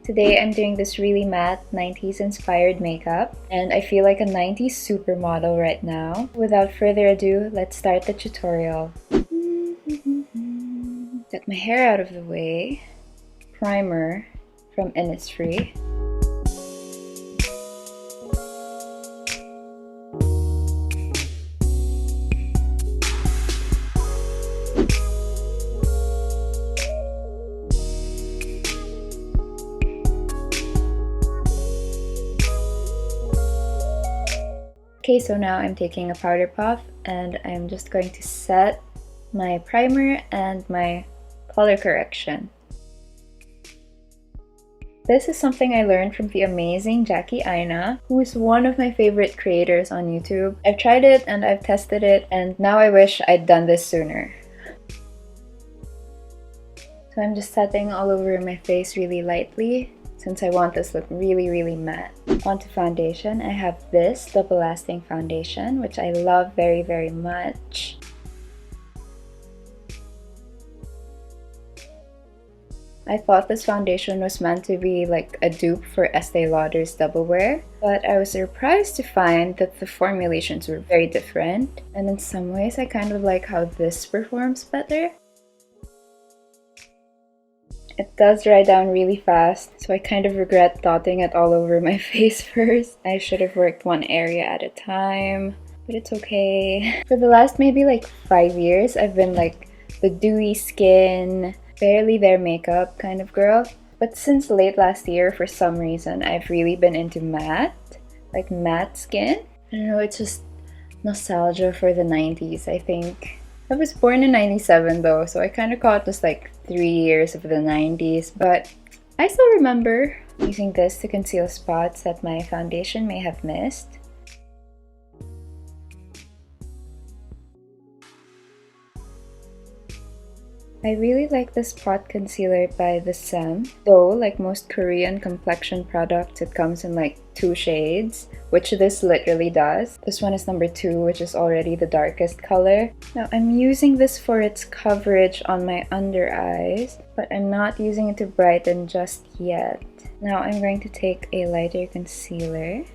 Today I'm doing this really matte 90s inspired makeup, and I feel like a 90s supermodel right now. Without further ado, let's start the tutorial. Get my hair out of the way. Primer from Innisfree. Okay, so now I'm taking a powder puff and I'm just going to set my primer and my color correction. This is something I learned from the amazing Jackie Aina, who is one of my favorite creators on YouTube. I've tried it and I've tested it, and now I wish I'd done this sooner. So I'm just setting all over my face really lightly, since I want this look really matte. Onto foundation, I have this double lasting foundation, which I love very much. I thought this foundation was meant to be like a dupe for Estee Lauder's Double Wear, but I was surprised to find that the formulations were very different, and in some ways I kind of like how this performs better. It does dry down really fast, so I kind of regret dotting it all over my face first. I should have worked one area at a time, but it's okay. For the last maybe like 5 years, I've been like the dewy skin, barely there makeup kind of girl. But since late last year, for some reason, I've really been into matte, like matte skin. I don't know, it's just nostalgia for the 90s, I think. I was born in 97 though, so I kind of caught just like 3 years of the 90s, but I still remember using this to conceal spots that my foundation may have missed. I really like this pot concealer by the Saem, though like most Korean complexion products, it comes in like 2 shades, which this literally does. This one is number 2, which is already the darkest color. Now I'm using this for its coverage on my under eyes, but I'm not using it to brighten just yet. Now I'm going to take a lighter concealer.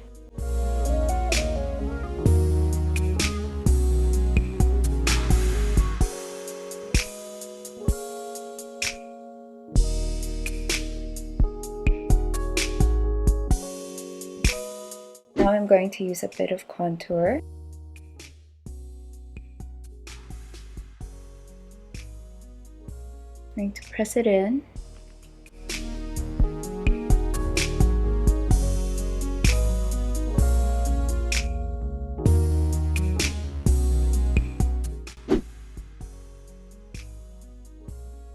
Now I'm going to use a bit of contour. I'm going to press it in.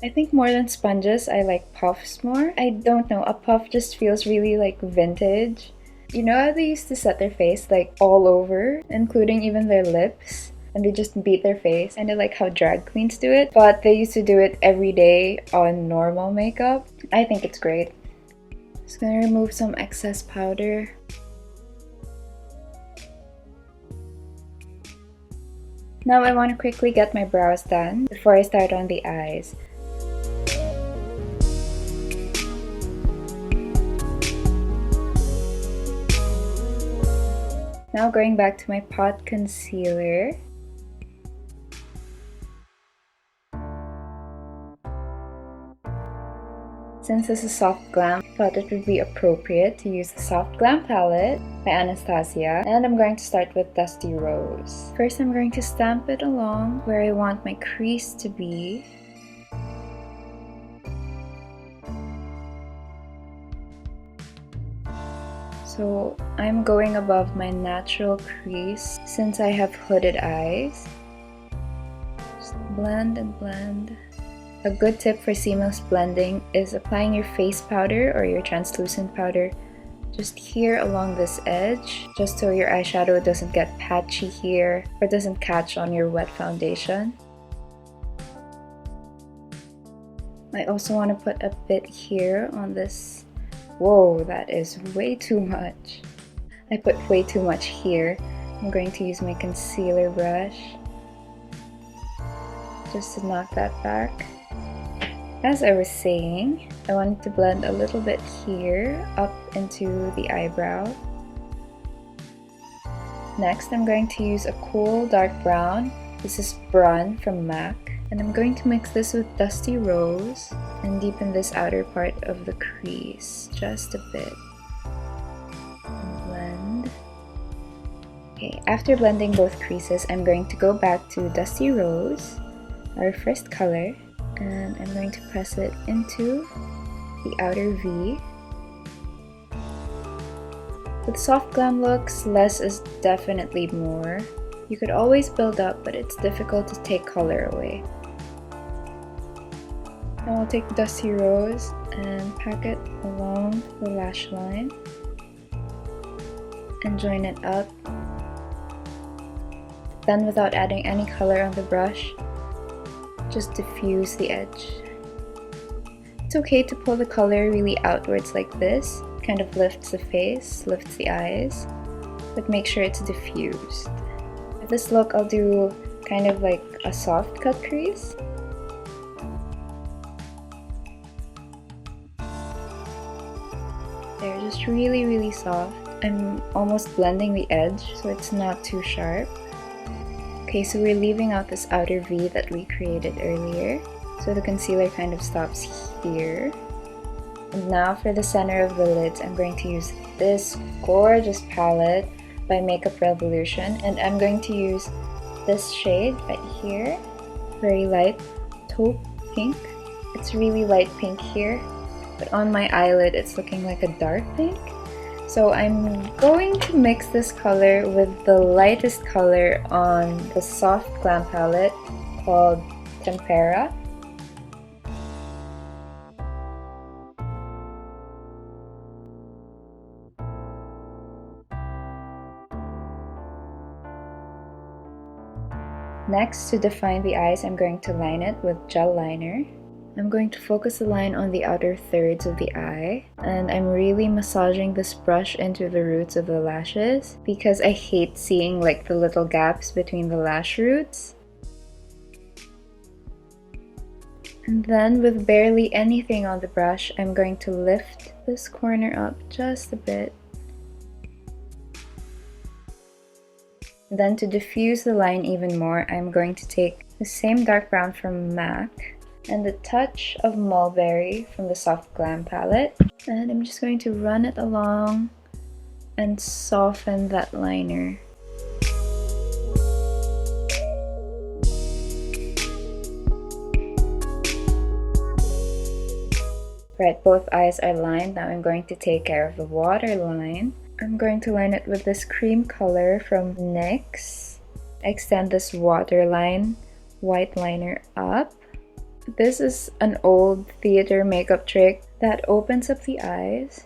I think more than sponges, I like puffs more. I don't know, a puff just feels really like vintage. You know how they used to set their face like all over, including even their lips, and they just beat their face? Kind of like how drag queens do it, but they used to do it every day on normal makeup. I think it's great. Just gonna remove some excess powder. Now I want to quickly get my brows done before I start on the eyes. Now going back to my pot concealer. Since this is soft glam, I thought it would be appropriate to use the Soft Glam palette by Anastasia, and I'm going to start with Dusty Rose. First, I'm going to stamp it along where I want my crease to be. So I'm going above my natural crease since I have hooded eyes. Just blend and blend. A good tip for seamless blending is applying your face powder or your translucent powder just here along this edge, just so your eyeshadow doesn't get patchy here or doesn't catch on your wet foundation. I also want to put a bit here on this. Whoa, that is way too much. I put way too much here. I'm going to use my concealer brush just to knock that back. as I was saying, I wanted to blend a little bit here up into the eyebrow. Next, I'm going to use a cool dark brown. This is Brun from MAC. And I'm going to mix this with Dusty Rose and deepen this outer part of the crease just a bit. And blend. Okay, after blending both creases, I'm going to go back to Dusty Rose, our first color, and I'm going to press it into the outer V. With soft glam looks, less is definitely more. You could always build up, but it's difficult to take color away. Now I'll take Dusty Rose and pack it along the lash line and join it up. Then, without adding any color on the brush, just diffuse the edge. It's okay to pull the color really outwards like this. Kind of lifts the face, lifts the eyes, but make sure it's diffused. For this look, I'll do kind of like a soft cut crease. They're just really soft. I'm almost blending the edge so it's not too sharp. Okay, so we're leaving out this outer V that we created earlier. So the concealer kind of stops here. And now for the center of the lids, I'm going to use this gorgeous palette by Makeup Revolution. And I'm going to use this shade right here. Very light taupe pink. It's really light pink here, but on my eyelid it's looking like a dark pink. So I'm going to mix this color with the lightest color on the soft glam palette called Tempera. Next, to define the eyes, I'm going to line it with gel liner. I'm going to focus the line on the outer thirds of the eye, and I'm really massaging this brush into the roots of the lashes because I hate seeing like the little gaps between the lash roots. And then with barely anything on the brush, I'm going to lift this corner up just a bit. Then to diffuse the line even more, I'm going to take the same dark brown from MAC and a touch of Mulberry from the Soft Glam palette. And I'm just going to run it along and soften that liner. Right, both eyes are lined. Now I'm going to take care of the waterline. I'm going to line it with this cream color from NYX. Extend this waterline white liner up. This is an old theater makeup trick that opens up the eyes.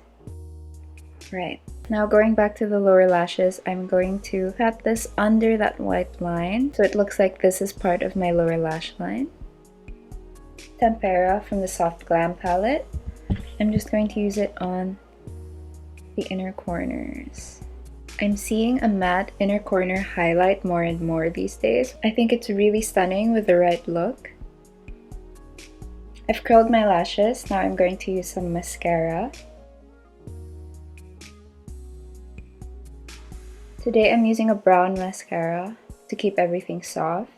Right, now going back to the lower lashes, I'm going to pat this under that white line so it looks like this is part of my lower lash line. Tempera from the Soft Glam palette. I'm just going to use it on the inner corners. I'm seeing a matte inner corner highlight more and more these days. I think it's really stunning with the right look. I've curled my lashes. Now I'm going to use some mascara. Today I'm using a brown mascara to keep everything soft.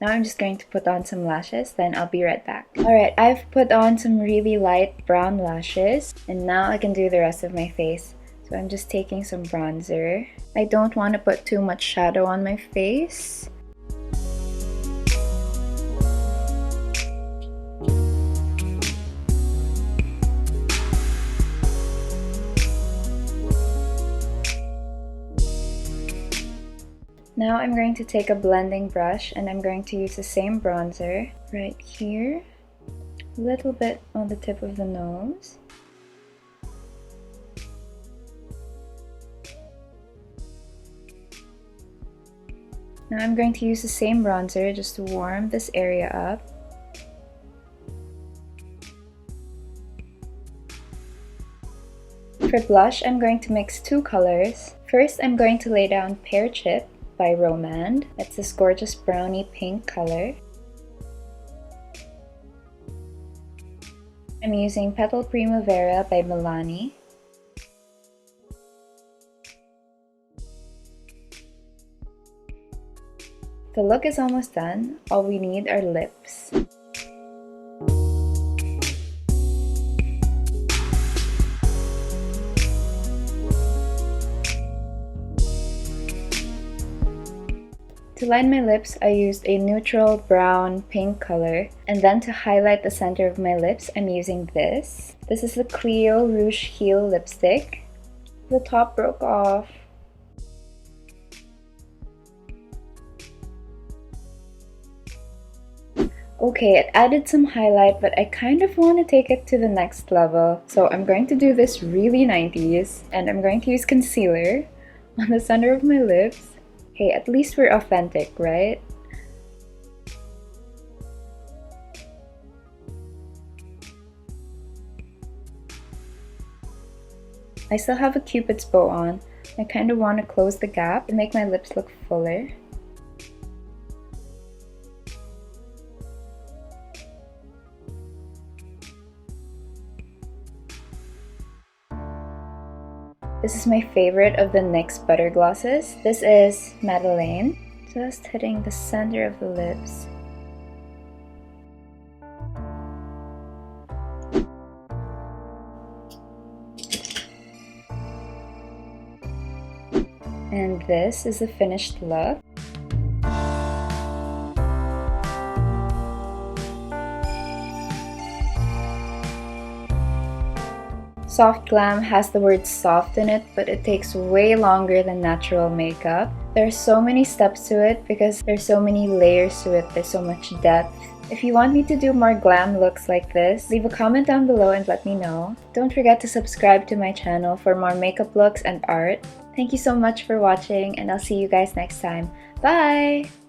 Now I'm just going to put on some lashes, then I'll be right back. Alright, I've put on some really light brown lashes, and now I can do the rest of my face. So I'm just taking some bronzer. I don't want to put too much shadow on my face. Now I'm going to take a blending brush and I'm going to use the same bronzer right here, a little bit on the tip of the nose. Now I'm going to use the same bronzer just to warm this area up. For blush, I'm going to mix two colors. First, I'm going to lay down Pear Chip. by Romand. It's this gorgeous brownie pink color. I'm using Petal Primavera by Milani. The look is almost done. All we need are lips. To line my lips, I used a neutral brown pink color, and then to highlight the center of my lips, I'm using this. This is the Clio Rouge Heel lipstick. The top broke off. Okay, it added some highlight, but I kind of want to take it to the next level. So I'm going to do this really 90s, and I'm going to use concealer on the center of my lips. Hey, at least we're authentic, right? I still have a Cupid's bow on. I kind of want to close the gap and make my lips look fuller. This is my favorite of the NYX Butter Glosses. This is Madeleine. Just hitting the center of the lips. And this is the finished look. Soft Glam has the word soft in it, but it takes way longer than natural makeup. There are so many steps to it because there's so many layers to it, there's so much depth. If you want me to do more glam looks like this, leave a comment down below and let me know. Don't forget to subscribe to my channel for more makeup looks and art. Thank you so much for watching, and I'll see you guys next time. Bye!